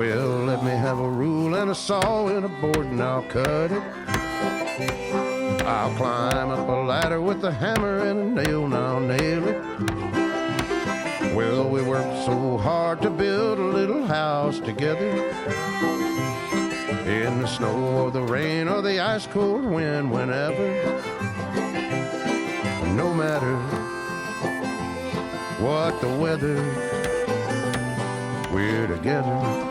Well, let me have a rule and a saw and a board and I'll cut it. I'll climb up a ladder with a hammer and a nail and I'll nail it. Well, we worked so hard to build a little house together. In the snow or the rain or the ice cold wind, whenever. No matter what the weather, we're together.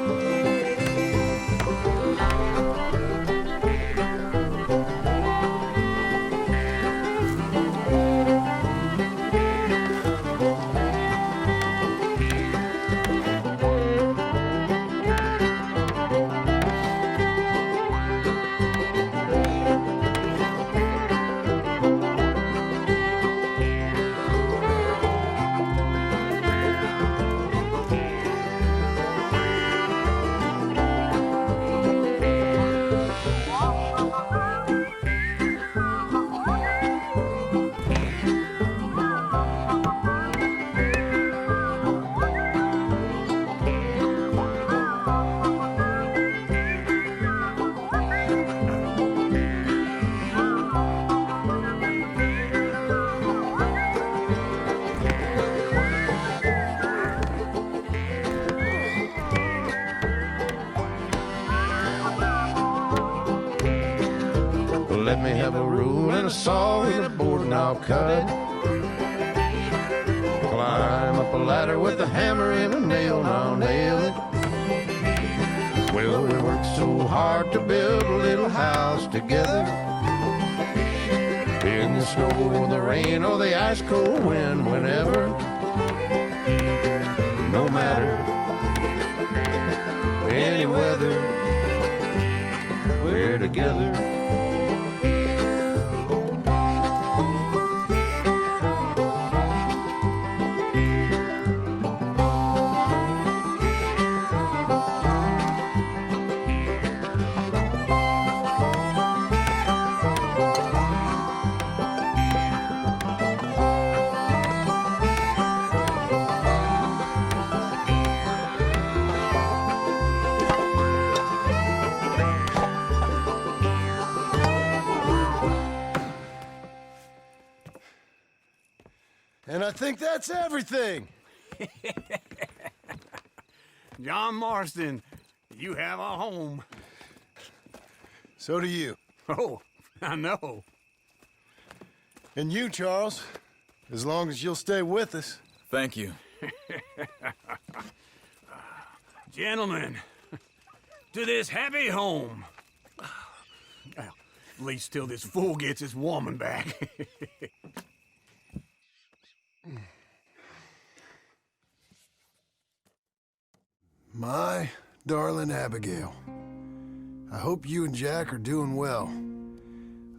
Let me have a rule and a saw and a board and I'll cut it. Climb up a ladder with a hammer and a nail and I'll nail it. Well, we worked so hard to build a little house together. In the snow or the rain or the ice cold wind, whenever. No matter any weather, we're together. And I think that's everything. John Marston, you have a home. So do you. Oh, I know. And you, Charles. As long as you'll stay with us. Thank you. Gentlemen, to this happy home. Well, at least till this fool gets his woman back. My darling Abigail, I hope you and Jack are doing well.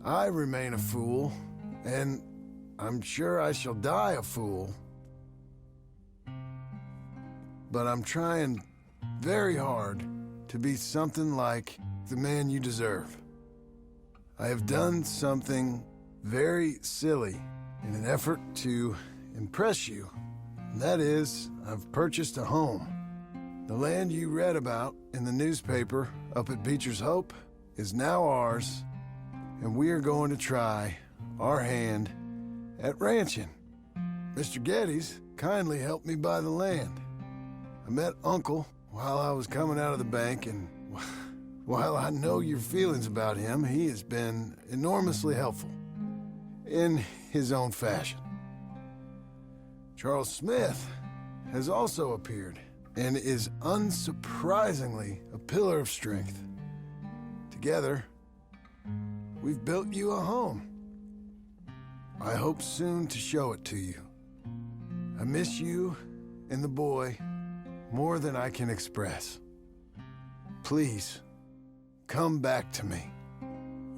I remain a fool, and I'm sure I shall die a fool. But I'm trying very hard to be something like the man you deserve. I have done something very silly in an effort to impress you. And that is, I've purchased a home. The land you read about in the newspaper up at Beecher's Hope is now ours, and we are going to try our hand at ranching. Mr. Geddes kindly helped me buy the land. I met Uncle while I was coming out of the bank, and while I know your feelings about him, he has been enormously helpful in his own fashion. Charles Smith has also appeared and is unsurprisingly a pillar of strength. Together, we've built you a home. I hope soon to show it to you. I miss you and the boy more than I can express. Please, come back to me.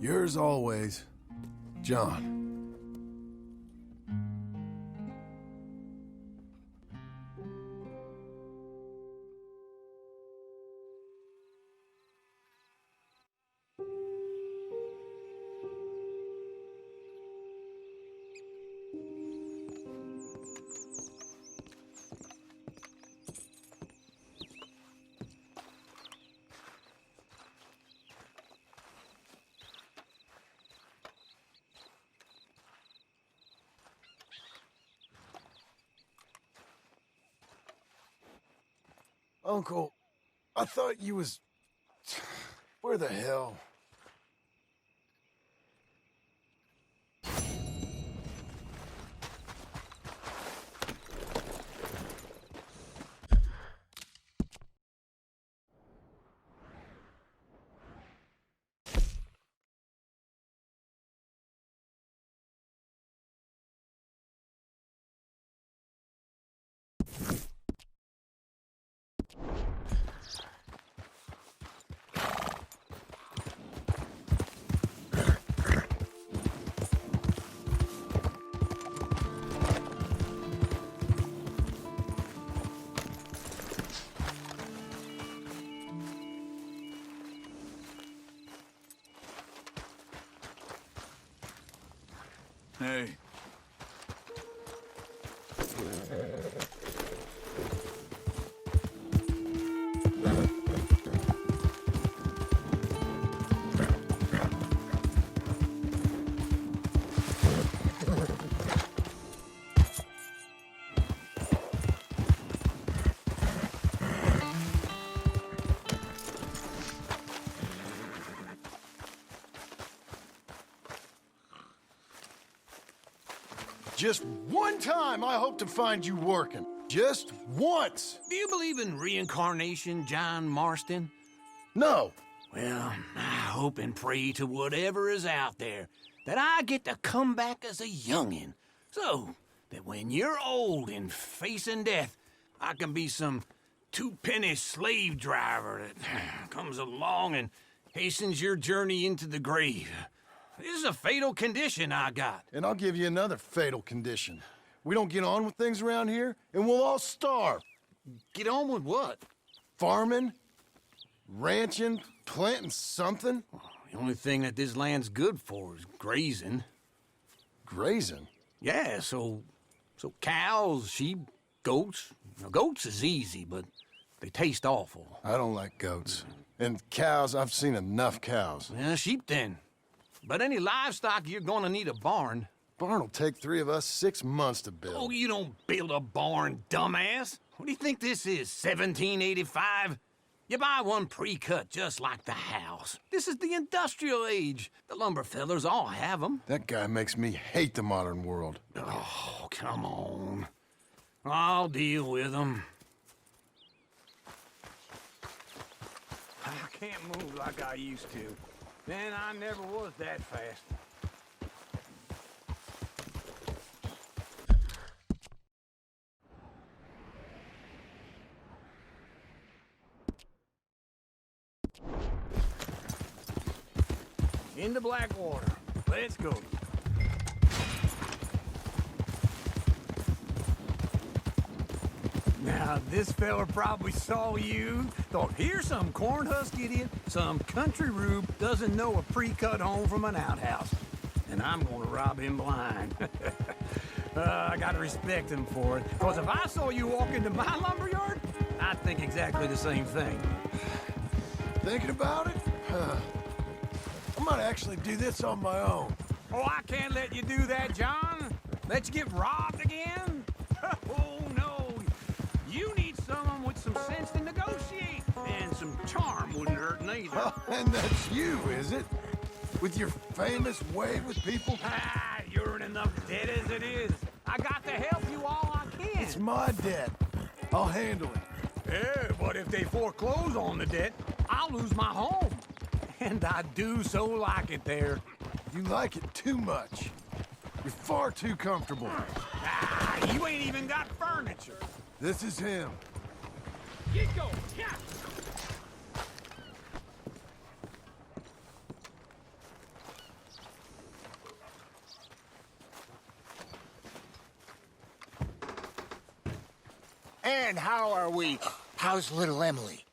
Yours always, John. Uncle, I thought you was... Where the hell? Hey. Just one time I hope to find you working. Just once. Do you believe in reincarnation, John Marston? No. Well, I hope and pray to whatever is out there that I get to come back as a youngin', so that when you're old and facing death, I can be some two-penny slave driver that comes along and hastens your journey into the grave. This is a fatal condition I got. And I'll give you another fatal condition. We don't get on with things around here, and we'll all starve. Get on with what? Farming, ranching, planting something. The only thing that this land's good for is grazing. Grazing? Yeah, so cows, sheep, goats. Now, goats is easy, but they taste awful. I don't like goats. And cows, I've seen enough cows. Yeah, sheep then. But any livestock, you're gonna need a barn. Barn will take 3 of us 6 months to build. Oh, you don't build a barn, dumbass. What do you think this is, 1785? You buy one pre-cut just like the house. This is the industrial age. The lumber fellers all have them. That guy makes me hate the modern world. Oh, come on. I'll deal with them. I can't move like I used to. Man, I never was that fast. Into Blackwater. Let's go. Now, this fella probably saw you, thought, here's some cornhusk idiot, some country rube doesn't know a pre-cut home from an outhouse. And I'm gonna rob him blind. I gotta respect him for it, because if I saw you walk into my lumberyard, I'd think exactly the same thing. Thinking about it? I might actually do this on my own. Oh, I can't let you do that, John. Let you get robbed again? Oh, no. You need someone with some sense to negotiate. And some charm wouldn't hurt neither. Oh, and that's you, is it? With your famous way with people? Ah, you're in enough debt as it is. I got to help you all I can. It's my debt. I'll handle it. Yeah, but if they foreclose on the debt, I'll lose my home. And I do so like it there. You like it too much. You're far too comfortable. Ah, you ain't even got furniture. This is him. Get going, yeah. And how are we? How's little Emily?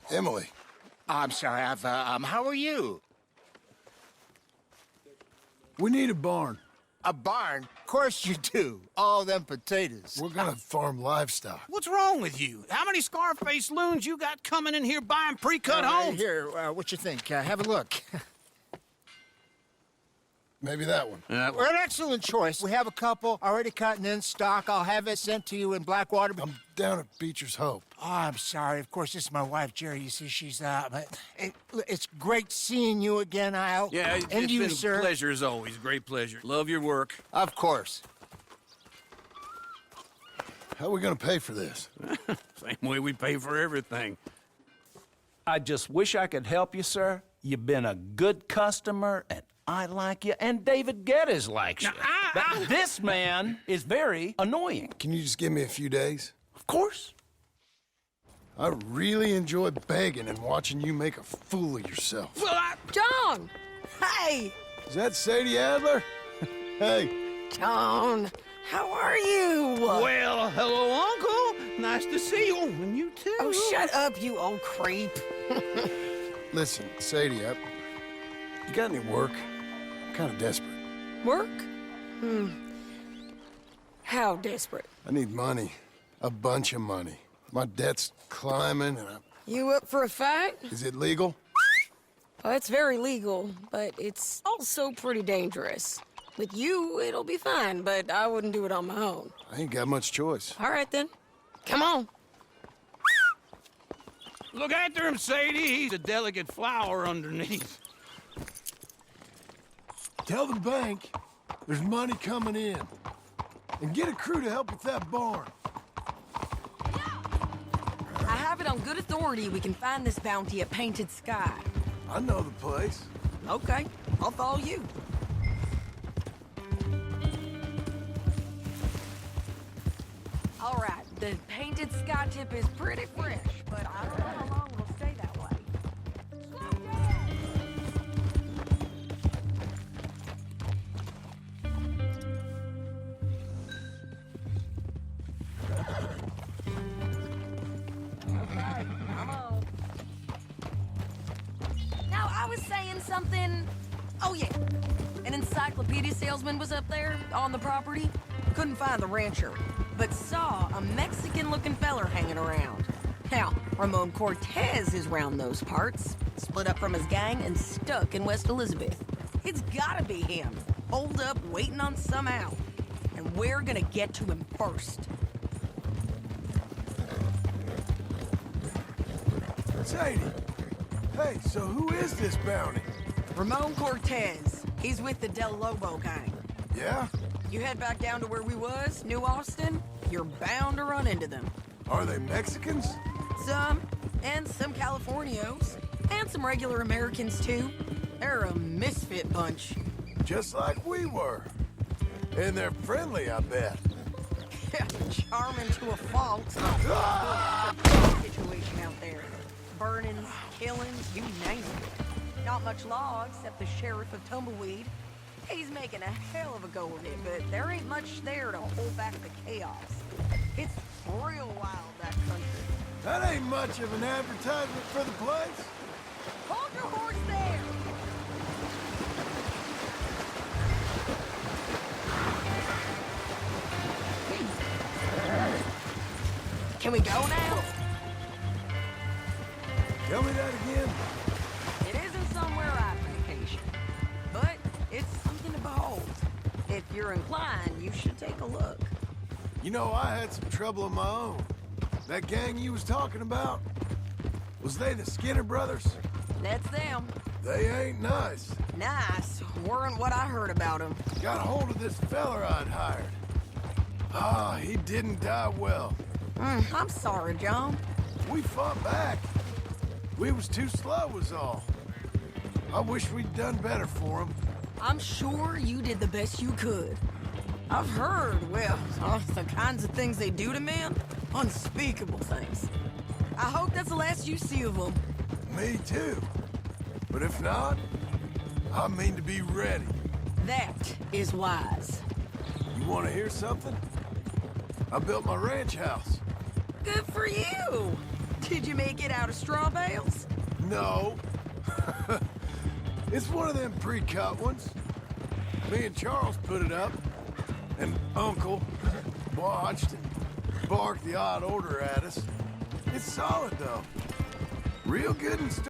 Emily. I'm sorry, how are you? We need a barn. A barn? Of course you do. All them potatoes. We're gonna farm livestock. What's wrong with you? How many Scarface loons you got coming in here buying pre-cut homes? Here, what you think? Have a look. maybe that one. We're an excellent choice. We have a couple already cut and in stock. I'll have it sent to you in Blackwater. I'm down at Beecher's Hope. Oh, I'm sorry. Of course, this is my wife, Jerry. You see, she's but it's great seeing you again, Al. Yeah, and it's you, been sir. a pleasure as always. Great pleasure. Love your work. Of course. How are we gonna pay for this? Same way we pay for everything. I just wish I could help you, sir. You've been a good customer, and I like you, and David Geddes likes you. But this man is very annoying. Can you just give me a few days? Of course. I really enjoy begging and watching you make a fool of yourself. Well, John! Hey! Is that Sadie Adler? Hey, John, how are you? well, hello, Uncle. Nice to see you. And you too. Oh, shut up, you old creep. listen, Sadie, you got any work? I'm kind of desperate. Work? How desperate? I need money. A bunch of money. My debt's climbing, and You up for a fight? is it legal? Well, it's very legal, but it's also pretty dangerous. With you, it'll be fine, but I wouldn't do it on my own. I ain't got much choice. All right, then. Come on. Look after him, Sadie. He's a delicate flower underneath. Tell the bank there's money coming in. And get a crew to help with that barn. I have it on good authority we can find this bounty at Painted Sky. I know the place. Okay, I'll follow you. All right, the Painted Sky tip is pretty fresh, but I don't know how long it'll stay that way. Slow down! Okay, come on. Now, I was saying something. Oh, yeah. An encyclopedia salesman was up there on the property. Couldn't find the rancher, but saw a Mexican-looking feller hanging around. Now, Ramon Cortez is round those parts, split up from his gang and stuck in West Elizabeth. It's gotta be him, holed up, waiting on some out. And we're gonna get to him first. Sadie, hey, so who is this bounty? Ramon Cortez. He's with the Del Lobo gang. Yeah? You head back down to where we was, New Austin, you're bound to run into them. Are they Mexicans? Some, and some Californios, and some regular Americans too. They're a misfit bunch. Just like we were. And they're friendly, I bet. Charming to a fault. Situation out there. Burnings, killings, you name it. Not much law except the sheriff of Tumbleweed. He's making a hell of a go of it, but there ain't much there to hold back the chaos. It's real wild, that country. That ain't much of an advertisement for the place. Hold your horse there! Can we go now? Tell me that again. It isn't somewhere I vacation, but it's something to behold. If you're inclined, you should take a look. You know, I had some trouble of my own. That gang you was talking about, was they the Skinner brothers? That's them. They ain't nice. Nice. Weren't what I heard about them. Got a hold of this feller I'd hired. Ah, he didn't die well. I'm sorry, John. We fought back. We was too slow was all. I wish we'd done better for him. I'm sure you did the best you could. I've heard, well, the kinds of things they do to men. Unspeakable things. I hope that's the last you see of them. Me too. But if not, I mean to be ready. That is wise. You want to hear something? I built my ranch house. Good for you. Did you make it out of straw bales? No. It's one of them pre-cut ones. Me and Charles put it up, and Uncle watched and barked the odd order at us. It's solid, though. Real good and